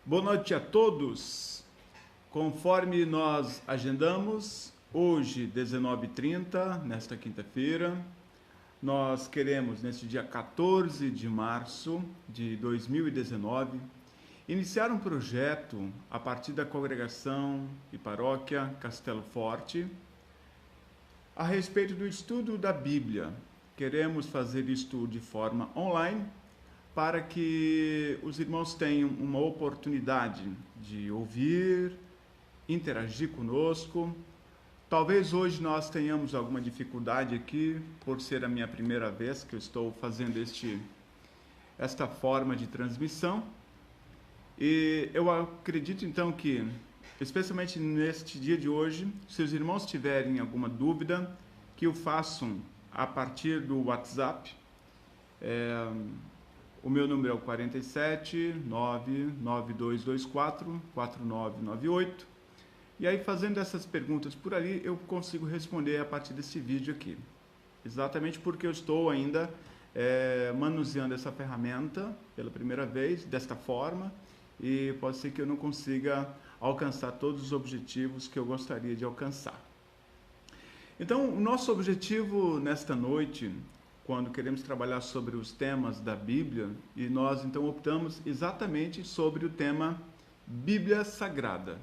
Boa noite a todos. Conforme nós agendamos, hoje, 19h30, nesta quinta-feira, nós queremos, neste dia 14 de março de 2019, iniciar um projeto a partir da congregação e paróquia Castelo Forte a respeito do estudo da Bíblia. Queremos fazer isto de forma online para que os irmãos tenham uma oportunidade de ouvir, interagir conosco. Talvez hoje nós tenhamos alguma dificuldade aqui, por ser a minha primeira vez que eu estou fazendo esta forma de transmissão. E eu acredito então que, especialmente neste dia de hoje, se os irmãos tiverem alguma dúvida, que o façam a partir do WhatsApp. O meu número é o 47 99224 4998. E aí, fazendo essas perguntas por ali, eu consigo responder a partir desse vídeo aqui. Exatamente porque eu estou ainda manuseando essa ferramenta pela primeira vez, desta forma, e pode ser que eu não consiga alcançar todos os objetivos que eu gostaria de alcançar. Então, o nosso objetivo nesta noite, quando queremos trabalhar sobre os temas da Bíblia, e nós então optamos exatamente sobre o tema Bíblia Sagrada.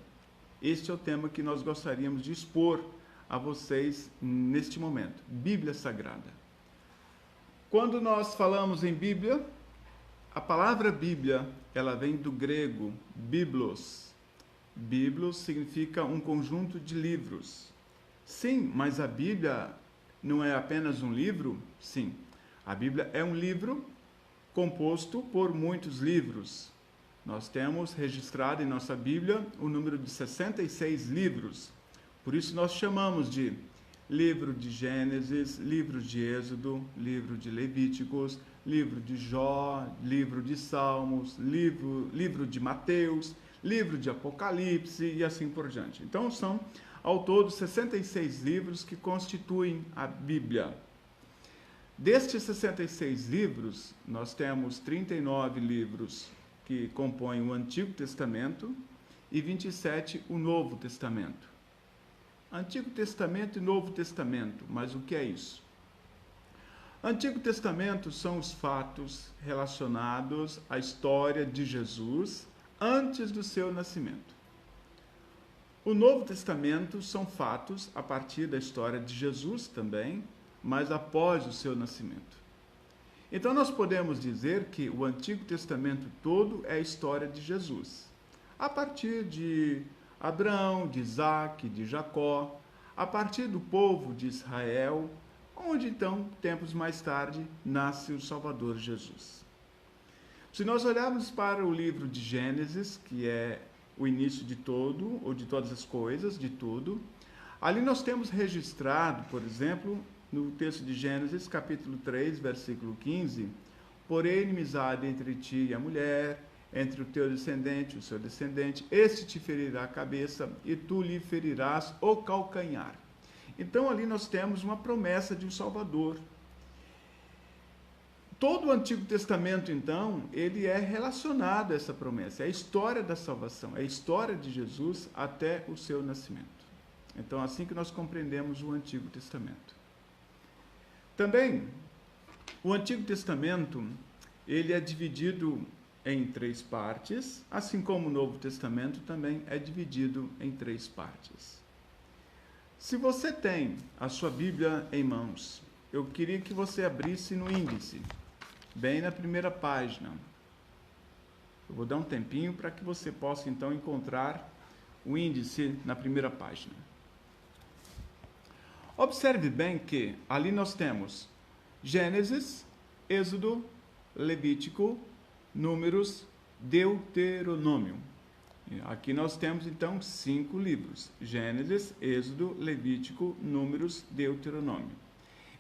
Este é o tema que nós gostaríamos de expor a vocês neste momento, Bíblia Sagrada. Quando nós falamos em Bíblia, a palavra Bíblia, ela vem do grego biblos. Biblos significa um conjunto de livros. Sim, mas a Bíblia não é apenas um livro? Sim, a Bíblia é um livro composto por muitos livros. Nós temos registrado em nossa Bíblia o número de 66 livros. Por isso nós chamamos de livro de Gênesis, livro de Êxodo, livro de Levíticos, livro de Jó, livro de Salmos, livro de Mateus, livro de Apocalipse e assim por diante. Então são ao todo 66 livros que constituem a Bíblia. Destes 66 livros, nós temos 39 livros que compõem o Antigo Testamento e 27 o Novo Testamento. Antigo Testamento e Novo Testamento, mas o que é isso? Antigo Testamento são os fatos relacionados à história de Jesus antes do seu nascimento. O Novo Testamento são fatos a partir da história de Jesus também, mas após o seu nascimento. Então nós podemos dizer que o Antigo Testamento todo é a história de Jesus. A partir de Abraão, de Isaac, de Jacó, a partir do povo de Israel, onde então, tempos mais tarde, nasce o Salvador Jesus. Se nós olharmos para o livro de Gênesis, que é o início de todo, ou de todas as coisas, de tudo, ali nós temos registrado, por exemplo, no texto de Gênesis, capítulo 3, versículo 15, porém inimizade entre ti e a mulher, entre o teu descendente e o seu descendente, este te ferirá a cabeça e tu lhe ferirás o calcanhar. Então ali nós temos uma promessa de um Salvador. Todo o Antigo Testamento, então, ele é relacionado a essa promessa, é a história da salvação, é a história de Jesus até o seu nascimento. Então, assim que nós compreendemos o Antigo Testamento. Também, o Antigo Testamento, ele é dividido em 3 partes, assim como o Novo Testamento também é dividido em 3 partes. Se você tem a sua Bíblia em mãos, eu queria que você abrisse no índice, bem na primeira página. Eu vou dar um tempinho para que você possa então encontrar o índice na primeira página. Observe bem que ali nós temos Gênesis, Êxodo, Levítico, Números, Deuteronômio. Aqui nós temos então 5 livros: Gênesis, Êxodo, Levítico, Números, Deuteronômio.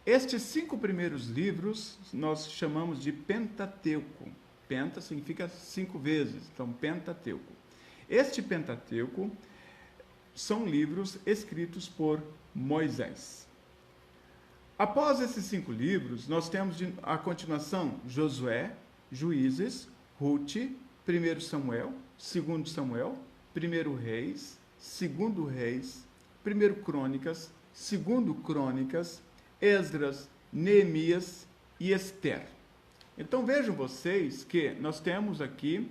Estes 5 primeiros livros nós chamamos de Pentateuco. Penta significa 5 vezes, então Pentateuco. Este Pentateuco são livros escritos por Moisés. Após esses 5 livros, nós temos a continuação Josué, Juízes, Rute, 1 Samuel, 2 Samuel, 1 Reis, 2 Reis, 1 Crônicas, 2 Crônicas, Esdras, Neemias e Esther. Então vejam vocês que nós temos aqui,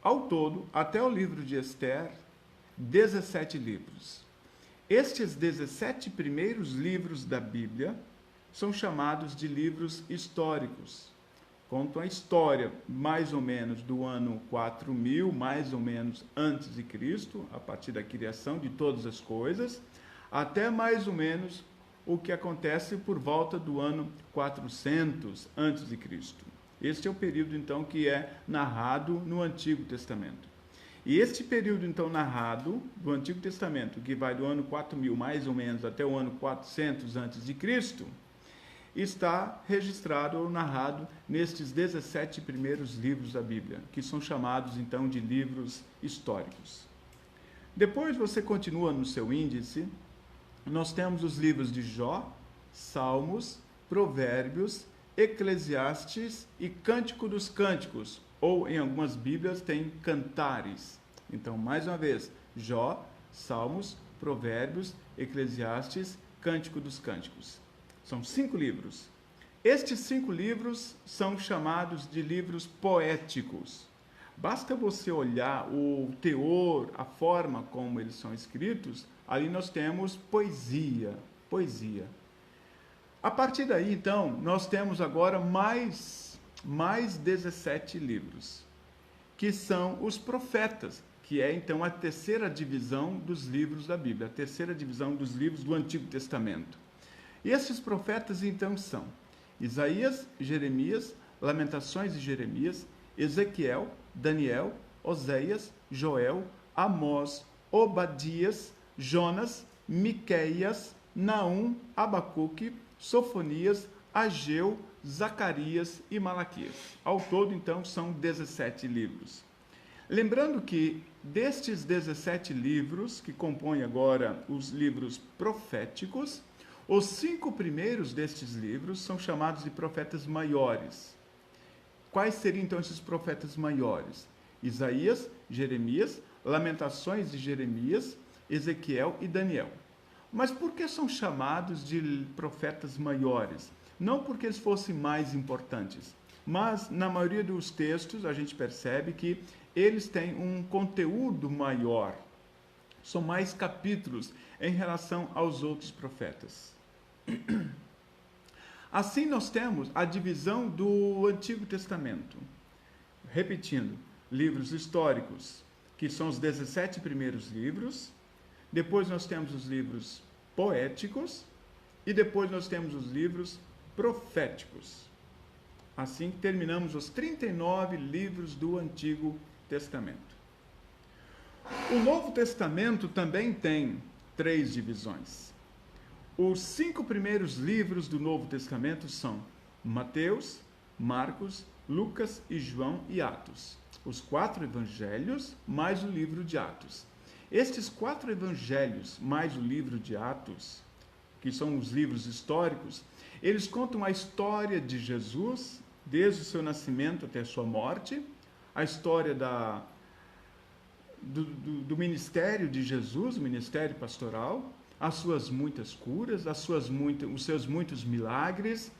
ao todo, até o livro de Esther, 17 livros. Estes 17 primeiros livros da Bíblia são chamados de livros históricos. Contam a história, mais ou menos, do ano 4000, mais ou menos, antes de Cristo, a partir da criação de todas as coisas, até mais ou menos o que acontece por volta do ano 400 antes de Cristo. Este é o período, então, que é narrado no Antigo Testamento. E este período, então, narrado do Antigo Testamento, que vai do ano 4000, mais ou menos, até o ano 400 antes de Cristo, está registrado ou narrado nestes 17 primeiros livros da Bíblia, que são chamados, então, de livros históricos. Depois você continua no seu índice, nós temos os livros de Jó, Salmos, Provérbios, Eclesiastes e Cântico dos Cânticos, ou em algumas Bíblias tem Cantares. Então, mais uma vez, Jó, Salmos, Provérbios, Eclesiastes, Cântico dos Cânticos. São 5 livros. Estes 5 livros são chamados de livros poéticos. Basta você olhar o teor, a forma como eles são escritos, ali nós temos poesia. A partir daí, então, nós temos agora mais 17 livros, que são os profetas, que é, então, a terceira divisão dos livros da Bíblia, a terceira divisão dos livros do Antigo Testamento. E esses profetas, então, são Isaías, Jeremias, Lamentações de Jeremias, Ezequiel, Daniel, Oséias, Joel, Amós, Obadias, Jonas, Miqueias, Naum, Abacuque, Sofonias, Ageu, Zacarias e Malaquias. Ao todo, então, são 17 livros. Lembrando que destes 17 livros, que compõem agora os livros proféticos, os 5 primeiros destes livros são chamados de profetas maiores. Quais seriam, então, esses profetas maiores? Isaías, Jeremias, Lamentações de Jeremias, Ezequiel e Daniel. Mas por que são chamados de profetas maiores? Não porque eles fossem mais importantes, mas na maioria dos textos a gente percebe que eles têm um conteúdo maior. São mais capítulos em relação aos outros profetas. Assim nós temos a divisão do Antigo Testamento. Repetindo, livros históricos, que são os 17 primeiros livros. Depois nós temos os livros poéticos e depois nós temos os livros proféticos. Assim terminamos os 39 livros do Antigo Testamento. O Novo Testamento também tem 3 divisões. Os 5 primeiros livros do Novo Testamento são Mateus, Marcos, Lucas e João e Atos. Os 4 evangelhos mais o livro de Atos. Estes 4 evangelhos mais o livro de Atos, que são os livros históricos, eles contam a história de Jesus, desde o seu nascimento até a sua morte, a história do ministério de Jesus, o ministério pastoral, as suas muitas curas, os seus muitos milagres,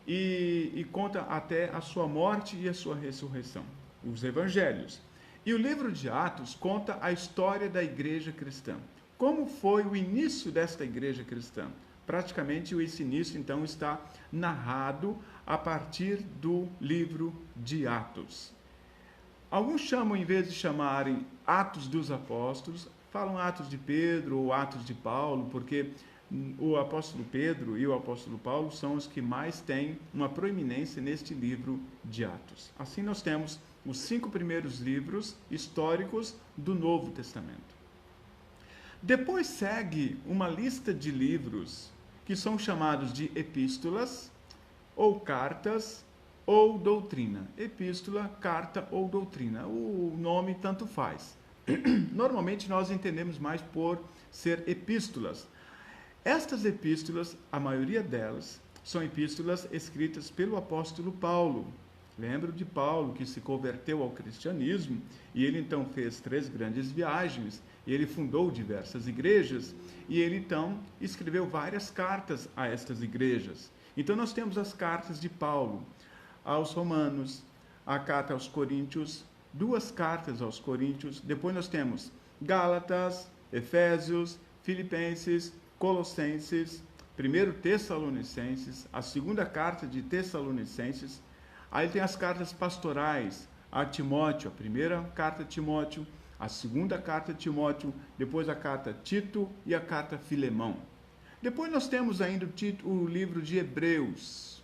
e conta até a sua morte e a sua ressurreição, os evangelhos. E o livro de Atos conta a história da igreja cristã. Como foi o início desta igreja cristã? Praticamente esse início, então, está narrado a partir do livro de Atos. Alguns chamam, em vez de chamarem Atos dos Apóstolos, falam Atos de Pedro ou Atos de Paulo, porque o apóstolo Pedro e o apóstolo Paulo são os que mais têm uma proeminência neste livro de Atos. Assim nós temos os 5 primeiros livros históricos do Novo Testamento. Depois segue uma lista de livros que são chamados de epístolas, ou cartas, ou doutrina. Epístola, carta ou doutrina. O nome tanto faz. Normalmente nós entendemos mais por ser epístolas. Estas epístolas, a maioria delas, são epístolas escritas pelo apóstolo Paulo. Lembro de Paulo, que se converteu ao cristianismo, e ele então fez 3 grandes viagens, e ele fundou diversas igrejas, e ele então escreveu várias cartas a estas igrejas. Então nós temos as cartas de Paulo aos Romanos, a carta aos Coríntios, 2 cartas aos Coríntios, depois nós temos Gálatas, Efésios, Filipenses, Colossenses, 1 Tessalonicenses, a 2ª carta de Tessalonicenses. Aí tem as cartas pastorais a Timóteo, a 1ª carta a Timóteo, a 2ª carta a Timóteo, depois a carta a Tito e a carta a Filemão. Depois nós temos ainda o livro de Hebreus.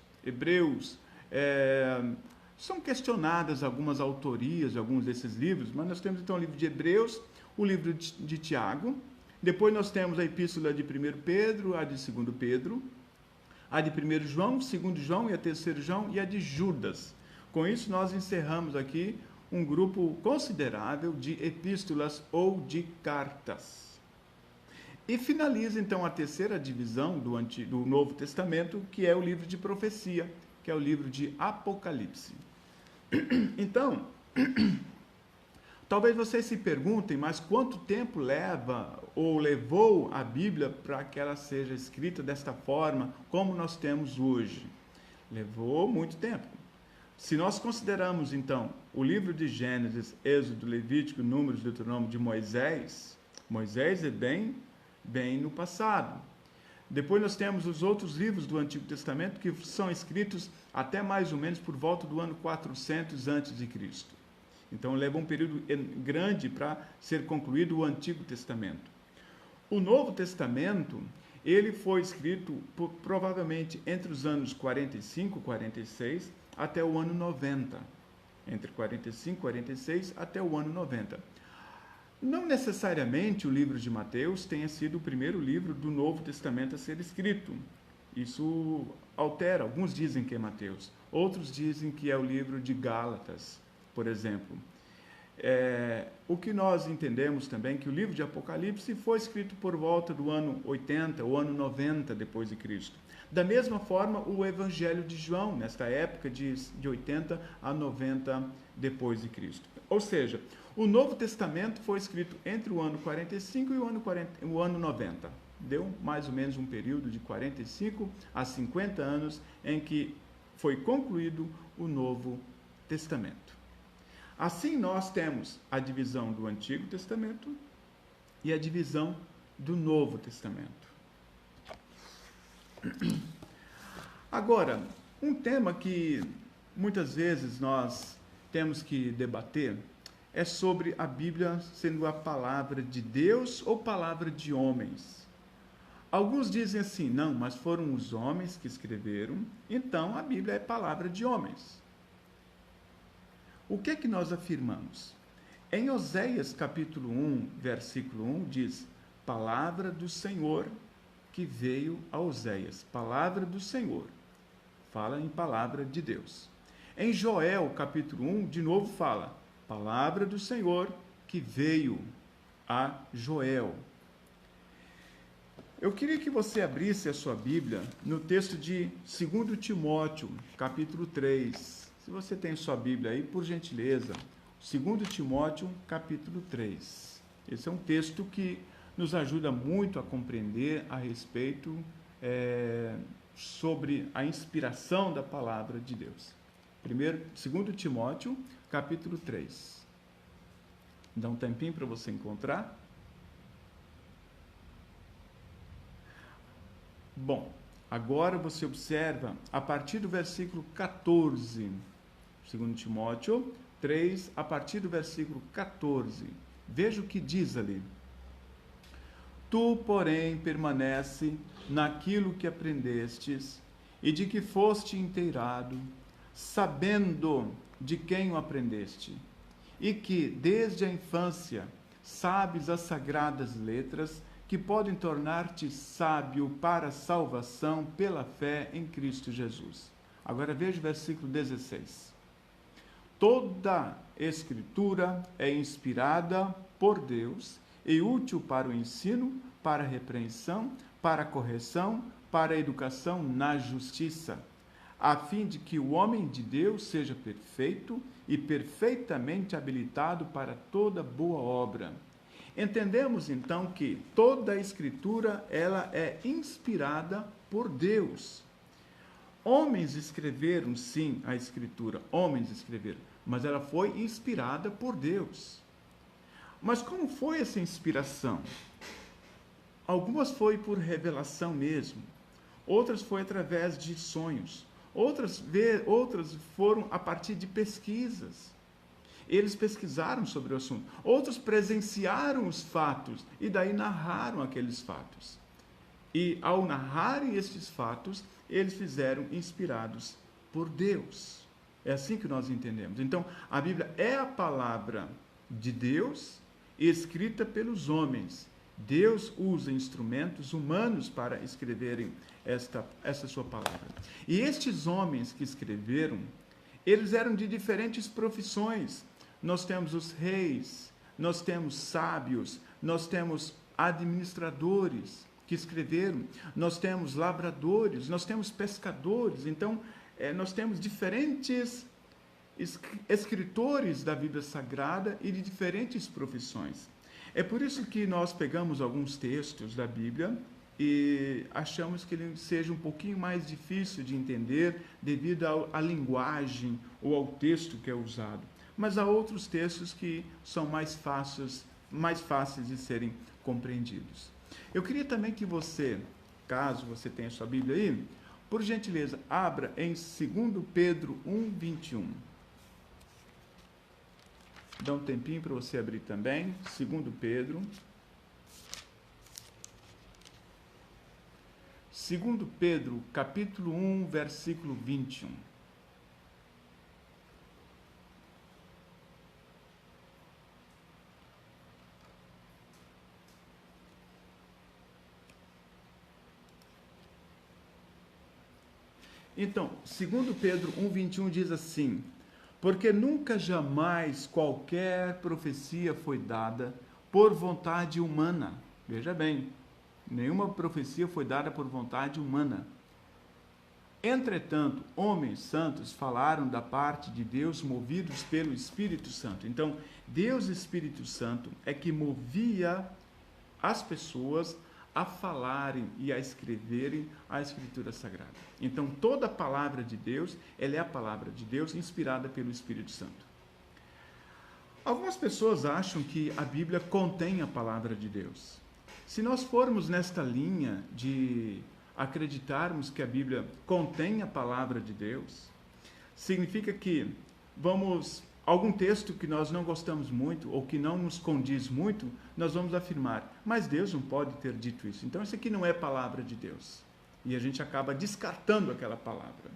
São questionadas algumas autorias de alguns desses livros, mas nós temos então o livro de Hebreus, o livro de Tiago, depois nós temos a epístola de 1 Pedro, a de 2 Pedro, a de 1 João, 2 João e a 3 João e a de Judas. Com isso nós encerramos aqui um grupo considerável de epístolas ou de cartas. E finaliza então a terceira divisão do Novo Testamento, que é o livro de profecia, que é o livro de Apocalipse. Então, talvez vocês se perguntem, mas quanto tempo levou a Bíblia para que ela seja escrita desta forma, como nós temos hoje? Levou muito tempo. Se nós consideramos, então, o livro de Gênesis, Êxodo, Levítico, Números, Deuteronômio de Moisés é bem no passado. Depois nós temos os outros livros do Antigo Testamento que são escritos até mais ou menos por volta do ano 400 a.C. Então leva um período grande para ser concluído o Antigo Testamento. O Novo Testamento, ele foi escrito provavelmente entre os anos 45 e 46 até o ano 90. Entre 45 e 46 até o ano 90. Não necessariamente o livro de Mateus tenha sido o primeiro livro do Novo Testamento a ser escrito. Isso altera. Alguns dizem que é Mateus, outros dizem que é o livro de Gálatas, por exemplo. O que nós entendemos também que o livro de Apocalipse foi escrito por volta do ano 80, o ano 90 depois de Cristo. Da mesma forma, o Evangelho de João, nesta época de 80 a 90 depois de Cristo. Ou seja, o Novo Testamento foi escrito entre o ano 45 e o ano 90. Deu mais ou menos um período de 45 a 50 anos em que foi concluído o Novo Testamento. Assim, nós temos a divisão do Antigo Testamento e a divisão do Novo Testamento. Agora, um tema que muitas vezes nós temos que debater é sobre a Bíblia sendo a palavra de Deus ou palavra de homens. Alguns dizem assim, não, mas foram os homens que escreveram, então a Bíblia é palavra de homens. O que é que nós afirmamos? Em Oséias capítulo 1, versículo 1, diz, palavra do Senhor que veio a Oséias. Palavra do Senhor. Fala em palavra de Deus. Em Joel capítulo 1, de novo fala, palavra do Senhor que veio a Joel. Eu queria que você abrisse a sua Bíblia no texto de 2 Timóteo, capítulo 3. Se você tem sua Bíblia aí, por gentileza, 2 Timóteo, capítulo 3. Esse é um texto que nos ajuda muito a compreender a respeito sobre a inspiração da palavra de Deus. 2 Timóteo, capítulo 3. Dá um tempinho para você encontrar. Bom, agora você observa a partir do versículo 14. 2 Timóteo 3, a partir do versículo 14. Veja o que diz ali. Tu, porém, permanece naquilo que aprendestes e de que foste inteirado, sabendo de quem o aprendeste, e que, desde a infância, sabes as sagradas letras que podem tornar-te sábio para a salvação pela fé em Cristo Jesus. Agora veja o versículo 16. Toda Escritura é inspirada por Deus e útil para o ensino, para a repreensão, para a correção, para a educação na justiça, a fim de que o homem de Deus seja perfeito e perfeitamente habilitado para toda boa obra. Entendemos então que toda a Escritura ela é inspirada por Deus. Homens escreveram, sim, a Escritura, homens escreveram, mas ela foi inspirada por Deus. Mas como foi essa inspiração? Algumas foi por revelação mesmo, outras foi através de sonhos, outras foram a partir de pesquisas. Eles pesquisaram sobre o assunto, outros presenciaram os fatos e daí narraram aqueles fatos. E ao narrarem estes fatos, eles fizeram inspirados por Deus. É assim que nós entendemos. Então, a Bíblia é a palavra de Deus escrita pelos homens. Deus usa instrumentos humanos para escreverem essa sua palavra. E estes homens que escreveram, eles eram de diferentes profissões. Nós temos os reis, nós temos sábios, nós temos administradores que escreveram, nós temos lavradores, nós temos pescadores. Então, nós temos diferentes escritores da Bíblia Sagrada e de diferentes profissões. É por isso que nós pegamos alguns textos da Bíblia e achamos que ele seja um pouquinho mais difícil de entender devido à linguagem ou ao texto que é usado. Mas há outros textos que são mais fáceis de serem compreendidos. Eu queria também que você, caso você tenha sua Bíblia aí, por gentileza, abra em 2 Pedro 1:21. Dá um tempinho para você abrir também. 2 Pedro. 2 Pedro, capítulo 1, versículo 21. Então, 2 Pedro 1:21 diz assim: porque nunca jamais qualquer profecia foi dada por vontade humana. Veja bem, nenhuma profecia foi dada por vontade humana. Entretanto, homens santos falaram da parte de Deus movidos pelo Espírito Santo. Então, Deus Espírito Santo é que movia as pessoas a falarem e a escreverem a Escritura Sagrada. Então, toda a palavra de Deus, ela é a palavra de Deus inspirada pelo Espírito Santo. Algumas pessoas acham que a Bíblia contém a palavra de Deus. Se nós formos nesta linha de acreditarmos que a Bíblia contém a palavra de Deus, significa que algum texto que nós não gostamos muito ou que não nos condiz muito, nós vamos afirmar, mas Deus não pode ter dito isso. Então, isso aqui não é palavra de Deus. E a gente acaba descartando aquela palavra.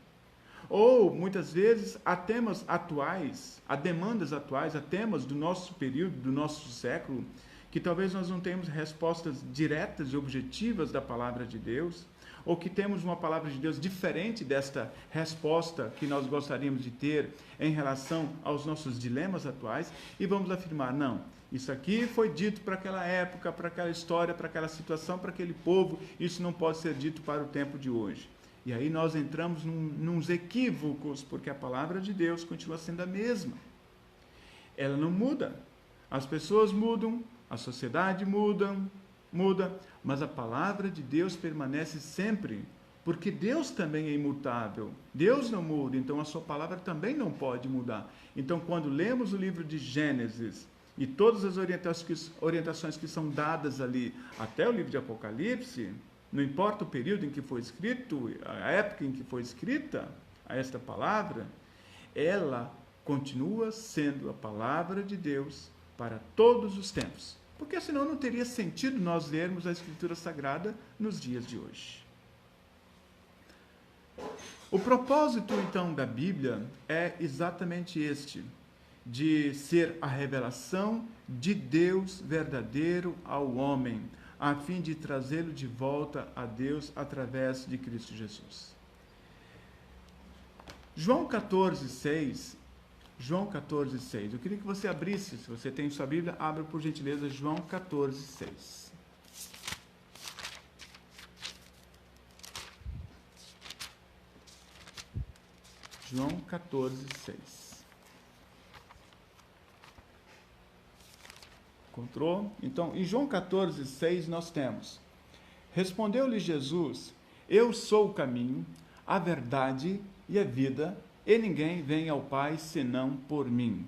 Ou, muitas vezes, há temas atuais, há demandas atuais, há temas do nosso período, do nosso século, que talvez nós não tenhamos respostas diretas e objetivas da palavra de Deus, ou que temos uma palavra de Deus diferente desta resposta que nós gostaríamos de ter em relação aos nossos dilemas atuais, e vamos afirmar, não, isso aqui foi dito para aquela época, para aquela história, para aquela situação, para aquele povo, isso não pode ser dito para o tempo de hoje. E aí nós entramos nos equívocos, porque a palavra de Deus continua sendo a mesma. Ela não muda. As pessoas mudam, a sociedade muda, mas a palavra de Deus permanece sempre, porque Deus também é imutável. Deus não muda, então a sua palavra também não pode mudar. Então, quando lemos o livro de Gênesis e todas as orientações que são dadas ali, até o livro de Apocalipse, não importa o período em que foi escrito, a época em que foi escrita esta palavra, ela continua sendo a palavra de Deus para todos os tempos. Porque senão não teria sentido nós lermos a Escritura Sagrada nos dias de hoje. O propósito, então, da Bíblia é exatamente este, de ser a revelação de Deus verdadeiro ao homem, a fim de trazê-lo de volta a Deus através de Cristo Jesus. João 14:6. Eu queria que você abrisse, se você tem sua Bíblia, abra por gentileza João 14:6. João 14, 6. Encontrou? Então, em João 14, 6, nós temos: respondeu-lhe Jesus: eu sou o caminho, a verdade e a vida, e ninguém vem ao Pai senão por mim.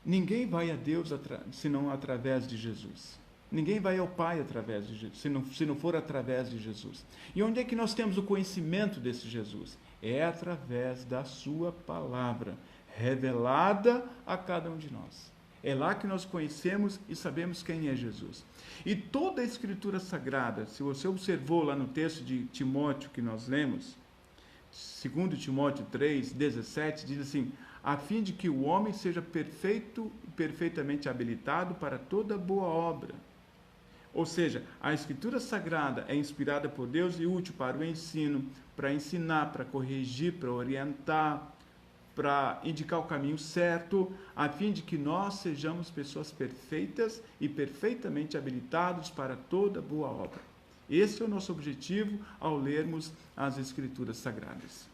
Ninguém vai a Deus senão através de Jesus. Ninguém vai ao Pai através de Jesus, se não for através de Jesus. E onde é que nós temos o conhecimento desse Jesus? É através da sua palavra, revelada a cada um de nós. É lá que nós conhecemos e sabemos quem é Jesus. E toda a Escritura Sagrada, se você observou lá no texto de Timóteo que nós lemos, 2 Timóteo 3, 17, diz assim: a fim de que o homem seja perfeito e perfeitamente habilitado para toda boa obra. Ou seja, a Escritura Sagrada é inspirada por Deus e útil para o ensino, para ensinar, para corrigir, para orientar, para indicar o caminho certo, a fim de que nós sejamos pessoas perfeitas e perfeitamente habilitados para toda boa obra. Esse é o nosso objetivo ao lermos as Escrituras Sagradas.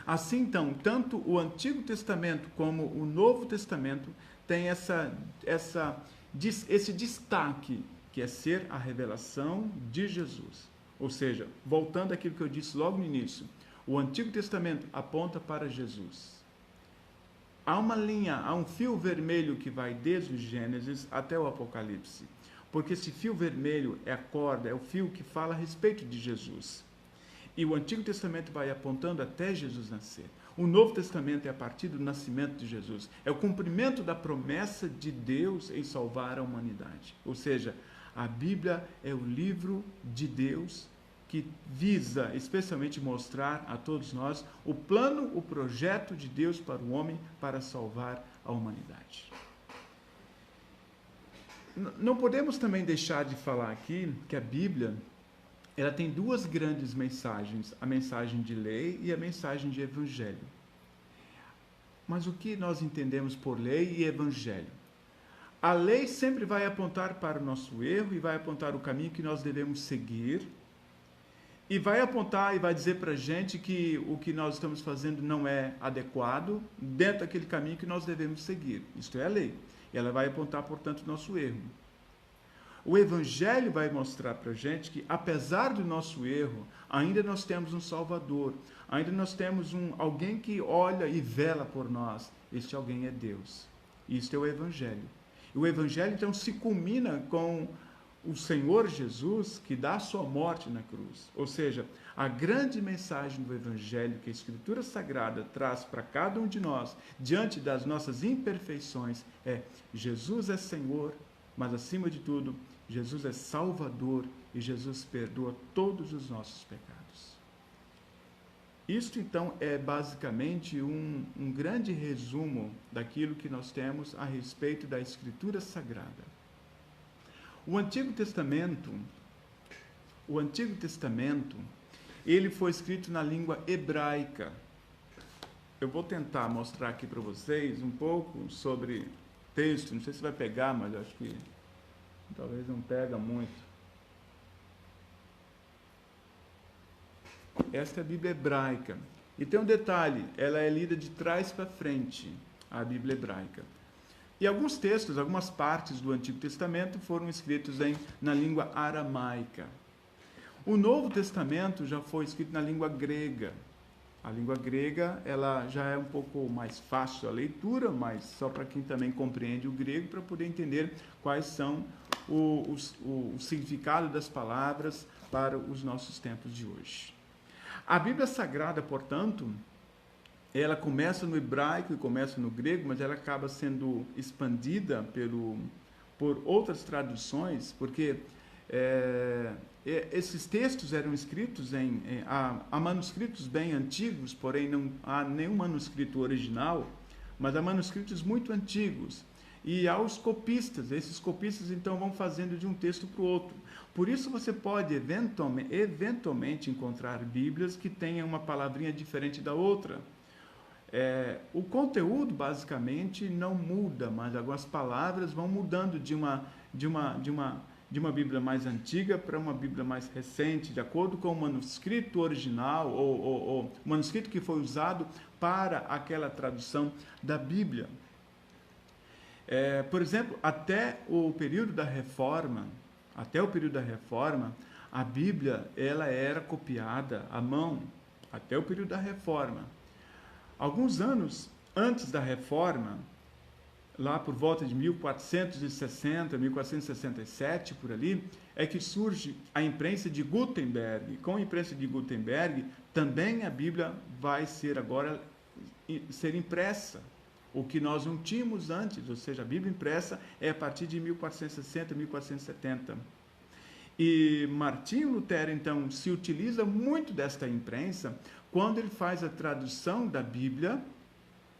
Assim, então, tanto o Antigo Testamento como o Novo Testamento têm esse destaque, que é ser a revelação de Jesus. Ou seja, voltando àquilo que eu disse logo no início, o Antigo Testamento aponta para Jesus. Há uma linha, há um fio vermelho que vai desde o Gênesis até o Apocalipse. Porque esse fio vermelho é a corda, é o fio que fala a respeito de Jesus. E o Antigo Testamento vai apontando até Jesus nascer. O Novo Testamento é a partir do nascimento de Jesus. É o cumprimento da promessa de Deus em salvar a humanidade. Ou seja, a Bíblia é o livro de Deus que visa especialmente mostrar a todos nós o plano, o projeto de Deus para o homem para salvar a humanidade. Não podemos também deixar de falar aqui que a Bíblia ela tem duas grandes mensagens, a mensagem de lei e a mensagem de evangelho. Mas o que nós entendemos por lei e evangelho? A lei sempre vai apontar para o nosso erro e vai apontar o caminho que nós devemos seguir e vai apontar e vai dizer para a gente que o que nós estamos fazendo não é adequado dentro daquele caminho que nós devemos seguir. Isto é a lei. Ela vai apontar, portanto, o nosso erro. O Evangelho vai mostrar para a gente que, apesar do nosso erro, ainda nós temos um Salvador, ainda nós temos alguém que olha e vela por nós. Este alguém é Deus. Isto é o Evangelho. E o Evangelho, então, se culmina com o Senhor Jesus, que dá a sua morte na cruz. Ou seja, a grande mensagem do Evangelho que a Escritura Sagrada traz para cada um de nós, diante das nossas imperfeições, é: Jesus é Senhor, mas, acima de tudo, Jesus é Salvador e Jesus perdoa todos os nossos pecados. Isto, então, é basicamente um grande resumo daquilo que nós temos a respeito da Escritura Sagrada. O Antigo Testamento, ele foi escrito na língua hebraica. Eu vou tentar mostrar aqui para vocês um pouco sobre texto, não sei se vai pegar, mas acho que talvez não pega muito. Esta é a Bíblia hebraica. E tem um detalhe, ela é lida de trás para frente, a Bíblia hebraica. E alguns textos, algumas partes do Antigo Testamento foram escritos na língua aramaica. O Novo Testamento já foi escrito na língua grega. A língua grega, ela já é um pouco mais fácil a leitura, mas só para quem também compreende o grego, para poder entender quais são o significado das palavras para os nossos tempos de hoje. A Bíblia Sagrada, portanto, ela começa no hebraico e começa no grego, mas ela acaba sendo expandida por outras traduções, porque esses textos eram escritos há manuscritos bem antigos, porém não há nenhum manuscrito original, mas há manuscritos muito antigos. E há os copistas, esses copistas então vão fazendo de um texto para o outro. Por isso você pode eventualmente encontrar Bíblias que tenham uma palavrinha diferente da outra. O conteúdo basicamente não muda, mas algumas palavras vão mudando de de uma Bíblia mais antiga para uma Bíblia mais recente, de acordo com o manuscrito original ou o manuscrito que foi usado para aquela tradução da Bíblia. Por exemplo, até o período da Reforma, a Bíblia ela era copiada à mão, até o período da Reforma. Alguns anos antes da Reforma, lá por volta de 1460, 1467, por ali, é que surge a imprensa de Gutenberg. Com a imprensa de Gutenberg, também a Bíblia vai ser agora ser impressa, o que nós não tínhamos antes, ou seja, a Bíblia impressa é a partir de 1460, 1470. E Martinho Lutero, então, se utiliza muito desta imprensa quando ele faz a tradução da Bíblia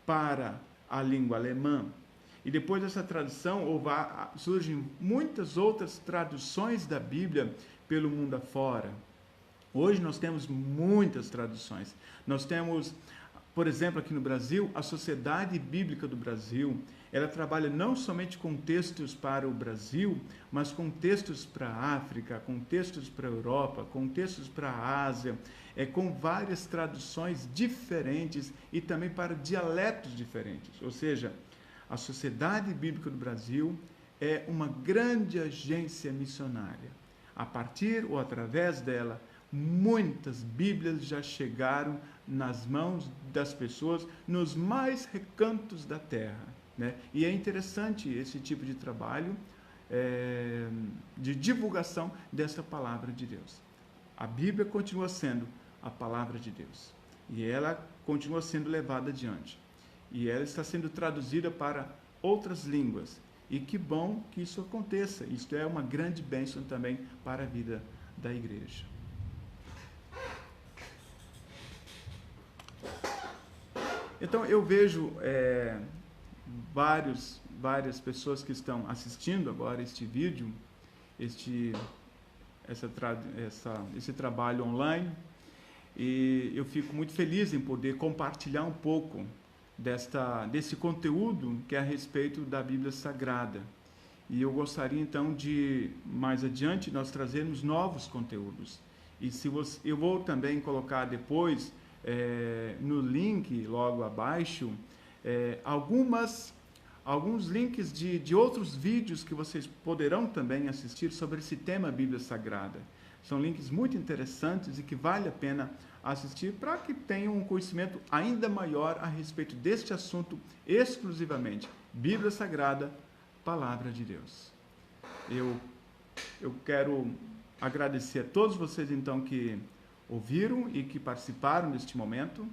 para a língua alemã. E depois dessa tradução, surgem muitas outras traduções da Bíblia pelo mundo afora. Hoje nós temos muitas traduções. Nós temos, por exemplo, aqui no Brasil, a Sociedade Bíblica do Brasil. Ela trabalha não somente com textos para o Brasil, mas com textos para a África, com textos para a Europa, com textos para a Ásia, com várias traduções diferentes e também para dialetos diferentes. Ou seja, a Sociedade Bíblica do Brasil é uma grande agência missionária. A partir ou através dela, muitas Bíblias já chegaram nas mãos das pessoas nos mais recantos da terra, né? E é interessante esse tipo de trabalho de divulgação dessa palavra de Deus. A Bíblia continua sendo a palavra de Deus e ela continua sendo levada adiante. E ela está sendo traduzida para outras línguas. E que bom que isso aconteça. Isto é uma grande bênção também para a vida da igreja. Então, eu vejo várias pessoas que estão assistindo agora este vídeo, esse trabalho online, e eu fico muito feliz em poder compartilhar um pouco desse conteúdo que é a respeito da Bíblia Sagrada. E eu gostaria então de, mais adiante, nós trazermos novos conteúdos. E eu vou também colocar depois, no link logo abaixo, alguns links de outros vídeos que vocês poderão também assistir sobre esse tema Bíblia Sagrada. São links muito interessantes e que vale a pena assistir para que tenham um conhecimento ainda maior a respeito deste assunto exclusivamente. Bíblia Sagrada, Palavra de Deus. Eu quero agradecer a todos vocês, então, que ouviram e que participaram deste momento.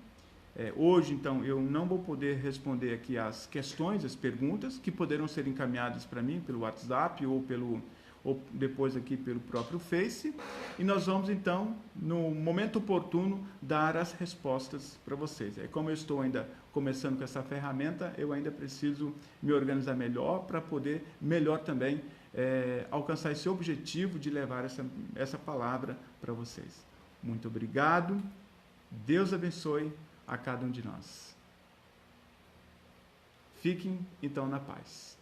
Hoje, então, eu não vou poder responder aqui as questões, as perguntas, que poderão ser encaminhadas para mim pelo WhatsApp ou depois aqui pelo próprio Face, e nós vamos então, no momento oportuno, dar as respostas para vocês. Como eu estou ainda começando com essa ferramenta, eu ainda preciso me organizar melhor para poder melhor também alcançar esse objetivo de levar essa palavra para vocês. Muito obrigado, Deus abençoe a cada um de nós. Fiquem então na paz.